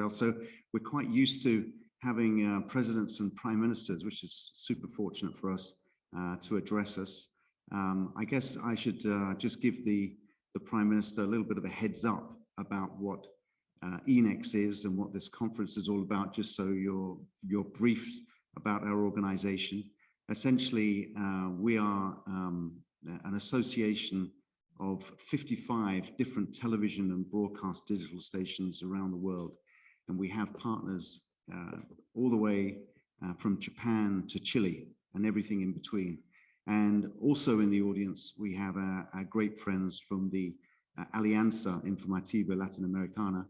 well. So we're quite used to having presidents and prime ministers, which is super fortunate for us to address us. I guess I should just give the Prime Minister a little bit of a heads up about what ENEX is and what this conference is all about, just so you're briefed about our organization. Essentially, we are an association of 55 different television and broadcast digital stations around the world. And we have partners all the way from Japan to Chile and everything in between. And also in the audience, we have our great friends from the Alianza Informativa Latinoamericana,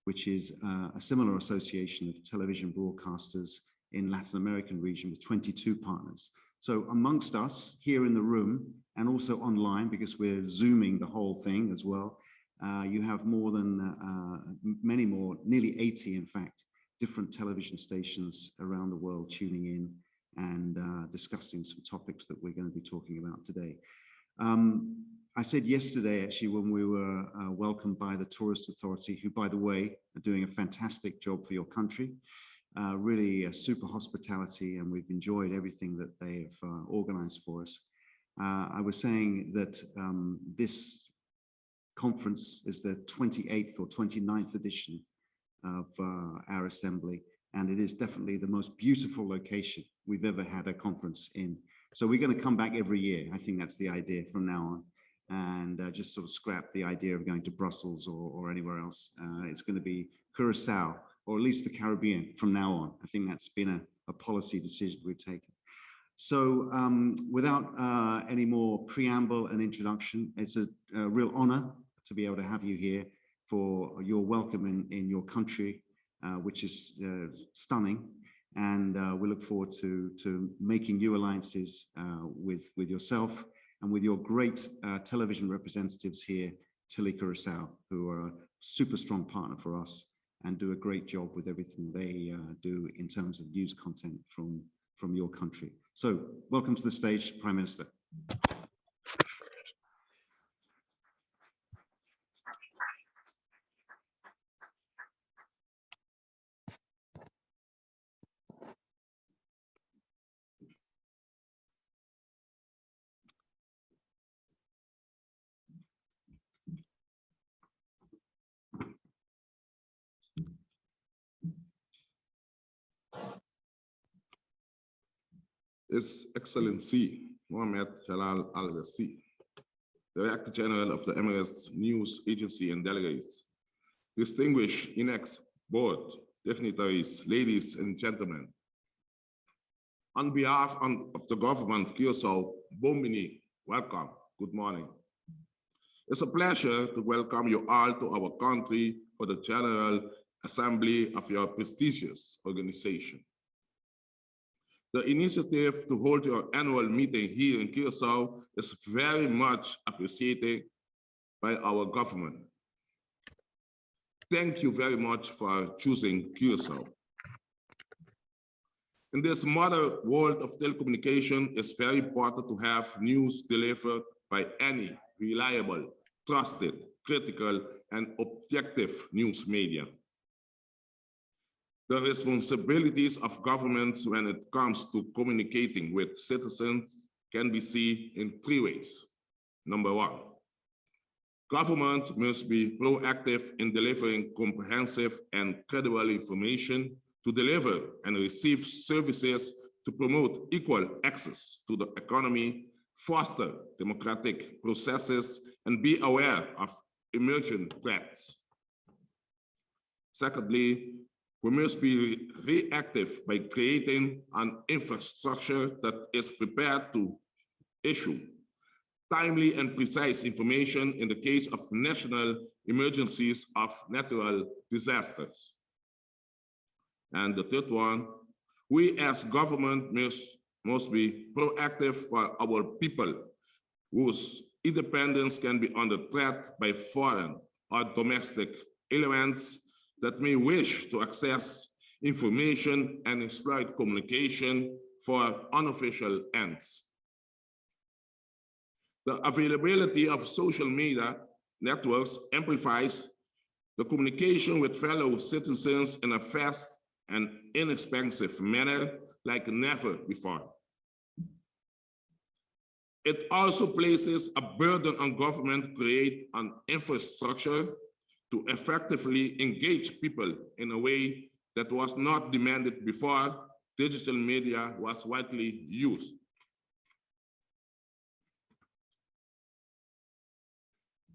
which is a similar association of television broadcasters in Latin American region with 22 partners. So amongst us here in the room and also online, because we're Zooming the whole thing as well, you have more than many more, nearly 80 in fact, different television stations around the world tuning in and discussing some topics that we're going to be talking about today. I said yesterday, actually, when we were welcomed by the Tourist Authority, who, by the way, are doing a fantastic job for your country, really a super hospitality, and we've enjoyed everything that they have organized for us. I was saying that this conference is the 28th or 29th edition of our assembly, and it is definitely the most beautiful location we've ever had a conference in. So we're going to come back every year. I think that's the idea from now on, and just sort of scrap the idea of going to Brussels or anywhere else. It's going to be Curaçao, or at least the Caribbean from now on. I think that's been a policy decision we've taken. So without any more preamble and introduction, it's a real honor to be able to have you here for your welcome in your country, which is stunning. And we look forward to making new alliances with yourself and with your great television representatives here, Tele Curaçao, who are a super strong partner for us and do a great job with everything they do in terms of news content from your country. So welcome to the stage, Prime Minister. His Excellency Mohamed Jalal Al-Rassi, Director General of the Emirates News Agency and delegates, distinguished ENEX board, dignitaries, ladies and gentlemen. On behalf of the government of Curaçao, Bombini, welcome, good morning. It's a pleasure to welcome you all to our country for the General Assembly of your prestigious organization. The initiative to hold your annual meeting here in Curaçao is very much appreciated by our government. Thank you very much for choosing Curaçao. In this modern world of telecommunication, it's very important to have news delivered by any reliable, trusted, critical, and objective news media. The responsibilities of governments when it comes to communicating with citizens can be seen in three ways. Number one, government must be proactive in delivering comprehensive and credible information to deliver and receive services to promote equal access to the economy, foster democratic processes, and be aware of emerging threats. Secondly, we must be reactive by creating an infrastructure that is prepared to issue timely and precise information in the case of national emergencies of natural disasters. And the third one, we as government must be proactive for our people whose independence can be under threat by foreign or domestic elements that may wish to access information and exploit communication for unofficial ends. The availability of social media networks amplifies the communication with fellow citizens in a fast and inexpensive manner like never before. It also places a burden on government to create an infrastructure to effectively engage people in a way that was not demanded before digital media was widely used.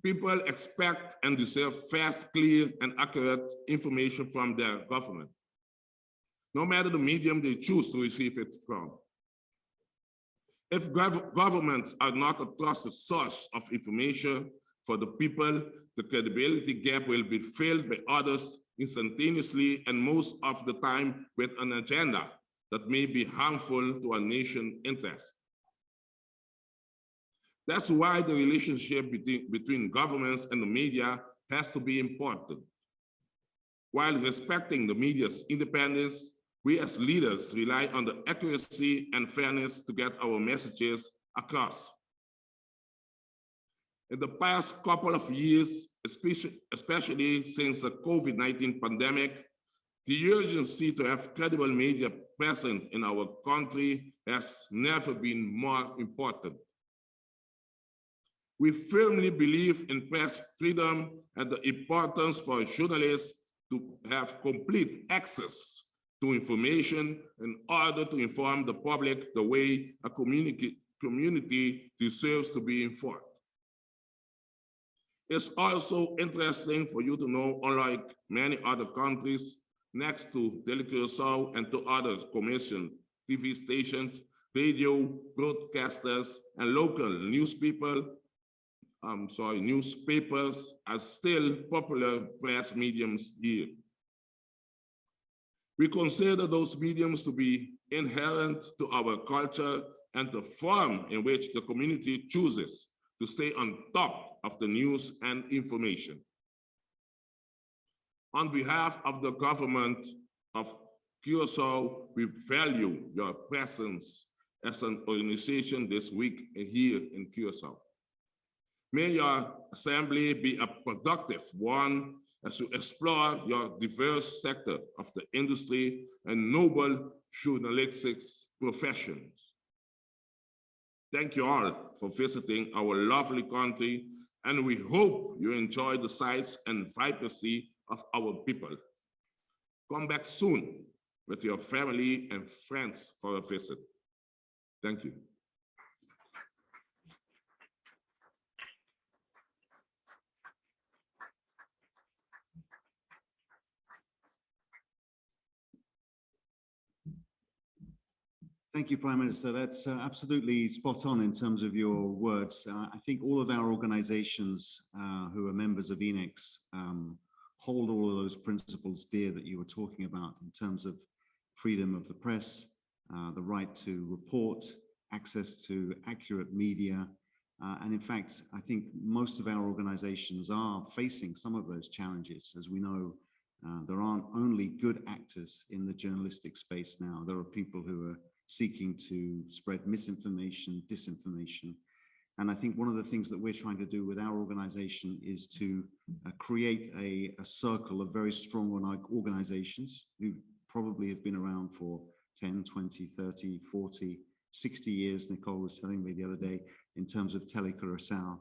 People expect and deserve fast, clear, and accurate information from their government, no matter the medium they choose to receive it from. If governments are not a trusted source of information for the people, the credibility gap will be filled by others instantaneously and most of the time with an agenda that may be harmful to our nation's interest. That's why the relationship between governments and the media has to be important. While respecting the media's independence, we as leaders rely on the accuracy and fairness to get our messages across. In the past couple of years, especially since the COVID-19 pandemic, the urgency to have credible media present in our country has never been more important. We firmly believe in press freedom and the importance for journalists to have complete access to information in order to inform the public the way a community deserves to be informed. It's also interesting for you to know, unlike many other countries, next to Curaçao and to other commercial TV stations, radio broadcasters, and local newspapers are still popular press mediums here. We consider those mediums to be inherent to our culture and the form in which the community chooses to stay on top of the news and information. On behalf of the government of Curaçao, we value your presence as an organization this week here in Curaçao. May your assembly be a productive one as you explore your diverse sector of the industry and noble journalistic professions. Thank you all for visiting our lovely country, and we hope you enjoy the sights and vibrancy of our people. Come back soon with your family and friends for a visit. Thank you. Thank you, Prime Minister. That's absolutely spot on in terms of your words. I think all of our organizations who are members of ENEX hold all of those principles dear that you were talking about in terms of freedom of the press, the right to report, access to accurate media. And in fact, I think most of our organizations are facing some of those challenges. As we know, there aren't only good actors in the journalistic space now. There are people who are seeking to spread misinformation, disinformation. And I think one of the things that we're trying to do with our organization is to create a circle of very strong organizations who probably have been around for 10, 20, 30, 40, 60 years, Nicole was telling me the other day, in terms of Curaçao,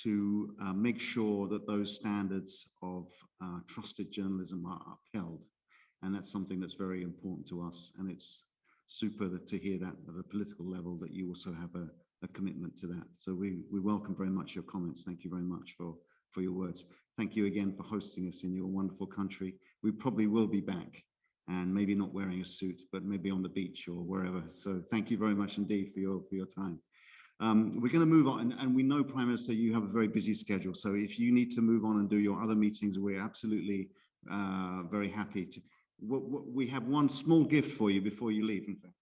to make sure that those standards of trusted journalism are upheld. And that's something that's very important to us. And it's super to hear that at a political level, that you also have a commitment to that. So we welcome very much your comments. Thank you very much for your words. Thank you again for hosting us in your wonderful country. We probably will be back, and maybe not wearing a suit, but maybe on the beach or wherever. So thank you very much indeed for your time. We're going to move on, and we know, Prime Minister, you have a very busy schedule. So if you need to move on and do your other meetings, we're absolutely very happy to. We have one small gift for you before you leave, in fact.